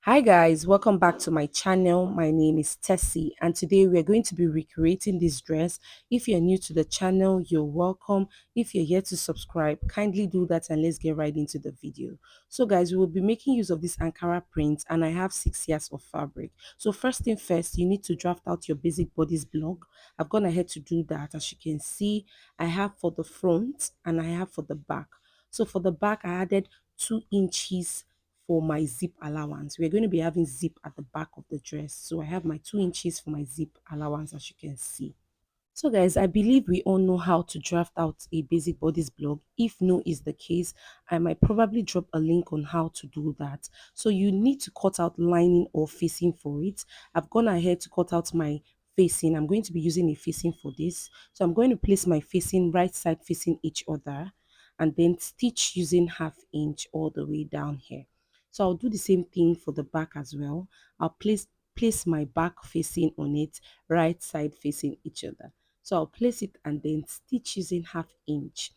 Hi guys, welcome back to my channel. My name is Tessie and today we are going to be recreating this dress. If you're new to the channel, you're welcome. If you're yet to subscribe, kindly do that and let's get right into the video. So guys, we will be making use of this Ankara print and I have 6 years of fabric. So first thing first, you need to draft out your basic bodice block. I've gone ahead to do that. As you can see, I have for the front and I have for the back. So for the back, I added 2 inches for my zip allowance. We're going to be having zip at the back of the dress. So I have my 2 inches for my zip allowance, as you can see. So guys, I believe we all know how to draft out a basic bodice blog. If no is the case, I might probably drop a link on how to do that. So you need to cut out lining or facing for it. I've gone ahead to cut out my facing. I'm going to be using a facing for this. So I'm going to place my facing right side facing each other and then stitch using 1/2 inch all the way down here. So I'll do the same thing for the back as well. I'll place my back facing on it, right side facing each other. So I'll place it and then stitch using 1/2 inch.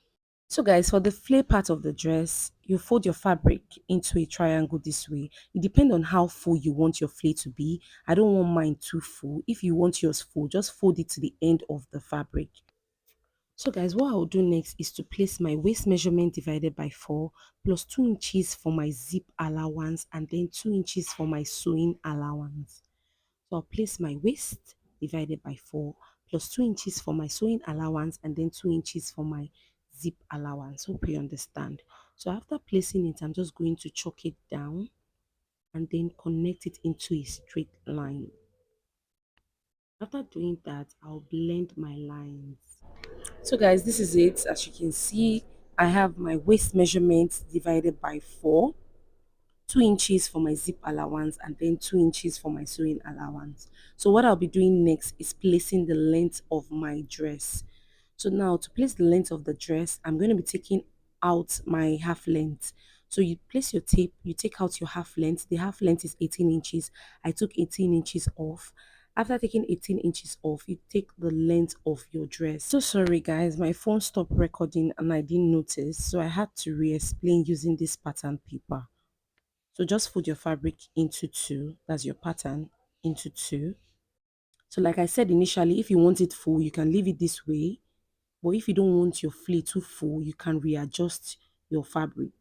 So guys, for the flare part of the dress, you fold your fabric into a triangle this way. It depends on how full you want your flare to be. I don't want mine too full. If you want yours full, just fold it to the end of the fabric. So guys, what I'll do next is to place my waist measurement divided by 4 plus 2 inches for my zip allowance and then 2 inches for my sewing allowance. So I'll place my waist divided by 4 plus 2 inches for my sewing allowance and then 2 inches for my zip allowance. Hope you understand. So after placing it, I'm just going to chalk it down and then connect it into a straight line. After doing that, I'll blend my lines. So guys, this is it. As you can see, I have my waist measurement divided by 4, 2 inches for my zip allowance and then 2 inches for my sewing allowance. So what I'll be doing next is placing the length of my dress. So now to place the length of the dress, I'm going to be taking out my half length. So you place your tape, you take out your half length. The half length is 18 inches. I took 18 inches off. After taking 18 inches off, you take the length of your dress. So sorry guys, my phone stopped recording and I didn't notice. So I had to re-explain using this pattern paper. So just fold your fabric into two. That's your pattern into two. So like I said initially, if you want it full, you can leave it this way. But if you don't want your flea too full, you can readjust your fabric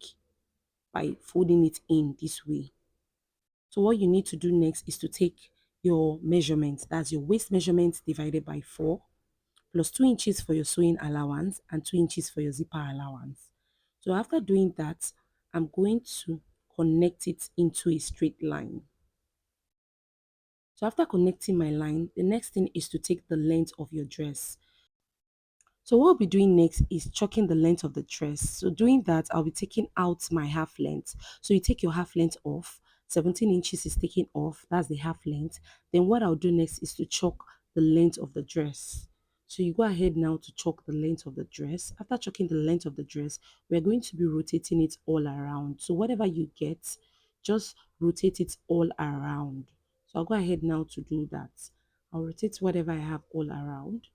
by folding it in this way. So what you need to do next is to take your measurement. That's your waist measurement divided by 4 plus 2 inches for your sewing allowance and 2 inches for your zipper allowance. So after doing that, I'm going to connect it into a straight line. So after connecting my line, the next thing is to take the length of your dress. So what I'll be doing next is chalking the length of the dress. So doing that, I'll be taking out my half length. So you take your half length off, 17 inches is taken off, that's the half length. Then what I'll do next is to chalk the length of the dress. So you go ahead now to chalk the length of the dress. After chalking the length of the dress, we're going to be rotating it all around. So whatever you get, just rotate it all around. So I'll go ahead now to do that. I'll rotate whatever I have all around.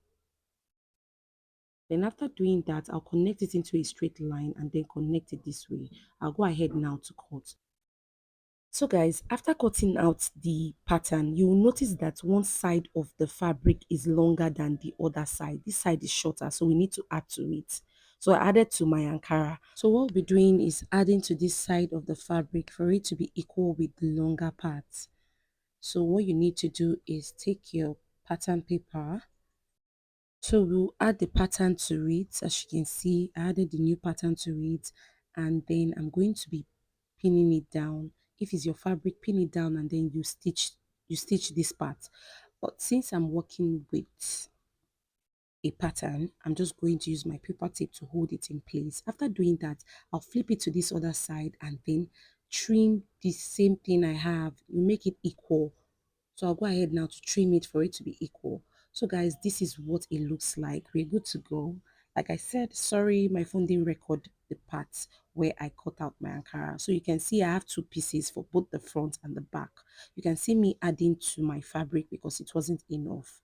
Then after doing that, I'll connect it into a straight line and then connect it this way. I'll go ahead now to cut. So guys, after cutting out the pattern, you will notice that one side of the fabric is longer than the other side. This side is shorter, so we need to add to it. So I added to my Ankara. So what we'll be doing is adding to this side of the fabric for it to be equal with the longer part. So what you need to do is take your pattern paper. So we'll add the pattern to it. As you can see, I added the new pattern to it, and then I'm going to be pinning it down. If it's your fabric, pin it down and then you stitch this part. But since I'm working with a pattern, I'm just going to use my paper tape to hold it in place. After doing that, I'll flip it to this other side and then trim the same thing I have. You make it equal. So I'll go ahead now to trim it for it to be equal. So guys, this is what it looks like. We're good to go. Like I said, sorry, my phone didn't record the parts where I cut out my Ankara. So you can see I have two pieces for both the front and the back. You can see me adding to my fabric because it wasn't enough.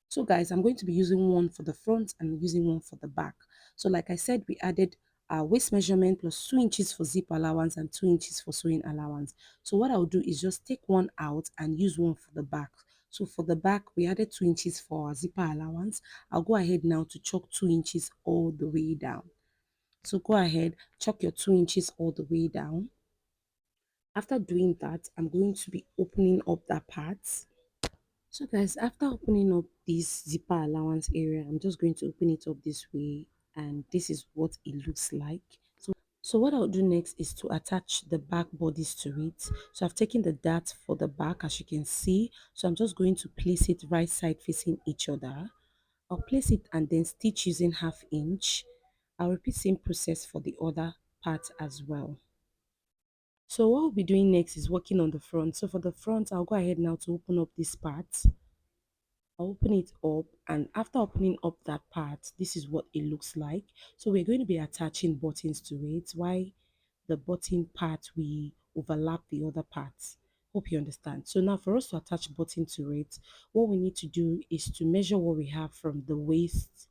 So guys, I'm going to be using one for the front and using one for the back. So like I said, we added waist measurement plus 2 inches for zip allowance and 2 inches for sewing allowance. So what I'll do is just take one out and use one for the back. So for the back, we added 2 inches for our zipper allowance. I'll go ahead now to chalk 2 inches all the way down. So go ahead, chalk your 2 inches all the way down. After doing that, I'm going to be opening up that part. So guys, after opening up this zipper allowance area, I'm just going to open it up this way, and this is what it looks like. So what I'll do next is to attach the back bodice to it. So I've taken the dart for the back, as you can see. So I'm just going to place it right side facing each other. I'll place it and then stitch using 1/2 inch. I'll repeat same process for the other part as well. So what we'll be doing next is working on the front. So for the front, I'll go ahead now to open up this part. I'll open it up, and after opening up that part, this is what it looks like. So we're going to be attaching buttons to it. Why the button part we overlap the other parts. Hope you understand. So now for us to attach button to it, what we need to do is to measure what we have from the waist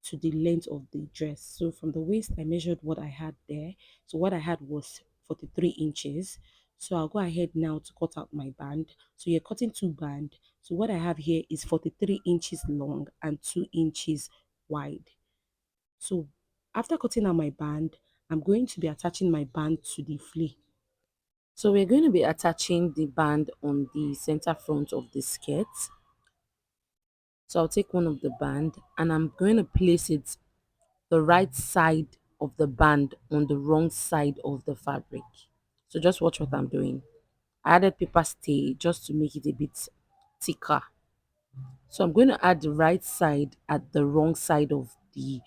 to the length of the dress. So from the waist, I measured what I had there. So what I had was 43 inches. So I'll go ahead now to cut out my band. So you're cutting two band. So what I have here is 43 inches long and 2 inches wide. So after cutting out my band, I'm going to be attaching my band to the flea. So we're going to be attaching the band on the center front of the skirt. So I'll take one of the band and I'm going to place it the right side of the band on the wrong side of the fabric. So just watch what I'm doing. I added paper stay just to make it a bit thicker. So I'm going to add the right side at the wrong side of the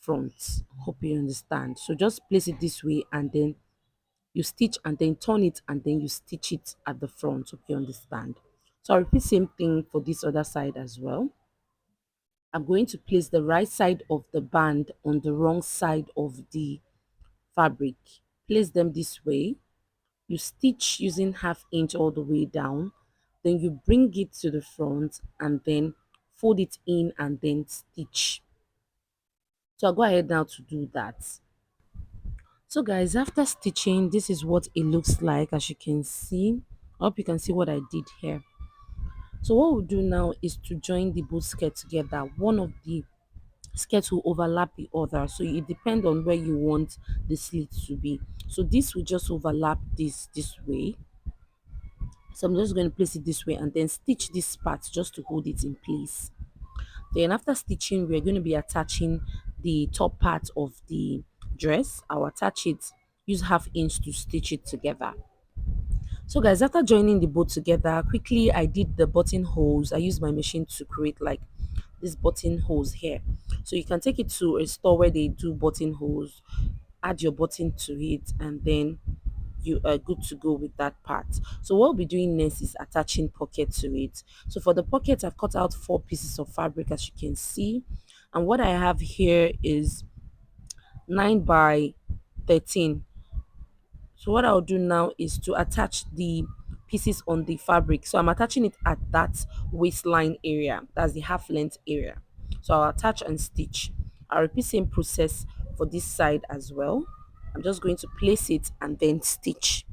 front. Hope you understand. So just place it this way and then you stitch and then turn it and then you stitch it at the front. Hope you understand. So I'll repeat same thing for this other side as well. I'm going to place the right side of the band on the wrong side of the fabric. Place them this way. You stitch using 1/2 inch all the way down. Then you bring it to the front and then fold it in and then stitch. So I'll go ahead now to do that. So guys, after stitching, this is what it looks like. As you can see, I hope you can see what I did here. So what we'll do now is to join the both skirts together. One of the skirts will overlap the other, so it depends on where you want the slit to be. So this will just overlap this way. So I'm just going to place it this way and then stitch this part just to hold it in place. Then after stitching, we're going to be attaching the top part of the dress. I'll attach it, use 1/2 inch to stitch it together. So guys, after joining the both together, quickly I did the buttonholes. I used my machine to create like these buttonholes here. So you can take it to a store where they do buttonholes, add your button to it, and then you are good to go with that part. So what we'll be doing next is attaching pocket to it. So for the pocket, I've cut out 4 pieces of fabric, as you can see, and what I have here is 9 by 13. So what I'll do now is to attach the pieces on the fabric. So I'm attaching it at that waistline area, that's the half length area. So I'll attach and stitch. I'll repeat same process for this side as well. I'm just going to place it and then stitch.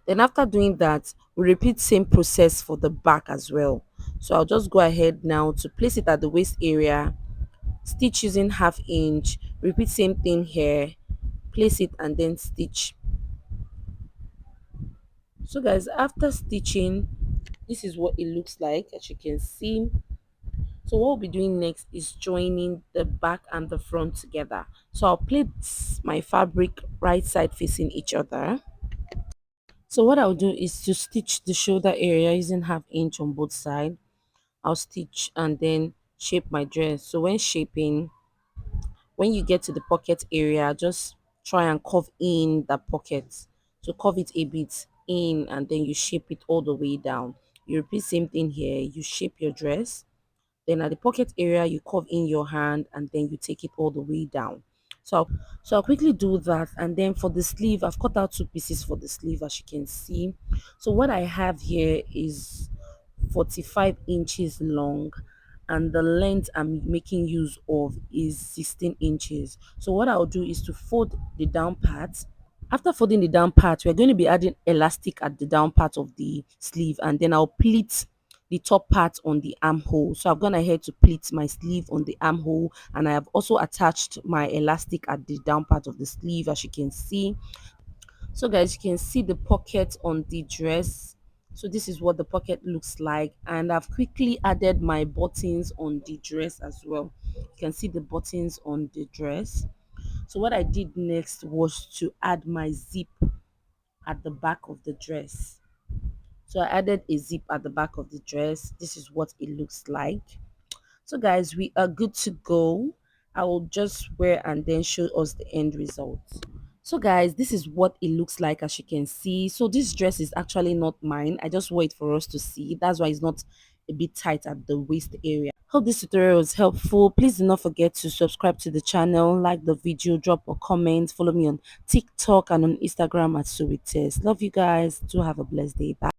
Then after doing that, we repeat same process for the back as well. So I'll just go ahead now to place it at the waist area, stitch using 1/2 inch, repeat same thing here, place it and then stitch. So guys, after stitching, this is what it looks like, as you can see. So what we'll be doing next is joining the back and the front together. So I'll place my fabric right side facing each other. So what I'll do is to stitch the shoulder area using 1/2 inch on both sides. I'll stitch and then shape my dress. So when shaping, when you get to the pocket area, just try and curve in the pocket. So curve it a bit in and then you shape it all the way down. You repeat same thing here. You shape your dress. Then at the pocket area, you curve in your hand and then you take it all the way down. So I'll quickly do that. And then for the sleeve, I've cut out 2 pieces for the sleeve, as you can see. So what I have here is 45 inches long and the length I'm making use of is 16 inches. So what I'll do is to fold the down part. After folding the down part, we're going to be adding elastic at the down part of the sleeve, and then I'll pleat the top part on the armhole. So I've gone ahead to pleat my sleeve on the armhole, and I have also attached my elastic at the down part of the sleeve, as you can see. So guys, you can see the pocket on the dress. So this is what the pocket looks like, and I've quickly added my buttons on the dress as well. You can see the buttons on the dress. So what I did next was to add my zip at the back of the dress. So I added a zip at the back of the dress. This is what it looks like. So guys, we are good to go. I will just wear and then show us the end result. So guys, this is what it looks like, as you can see. So this dress is actually not mine. I just wait for us to see. That's why it's not a bit tight at the waist area. Hope this tutorial was helpful. Please do not forget to subscribe to the channel, like the video, drop a comment, follow me on TikTok and on Instagram at Suwites. Love you guys. Do have a blessed day. Bye.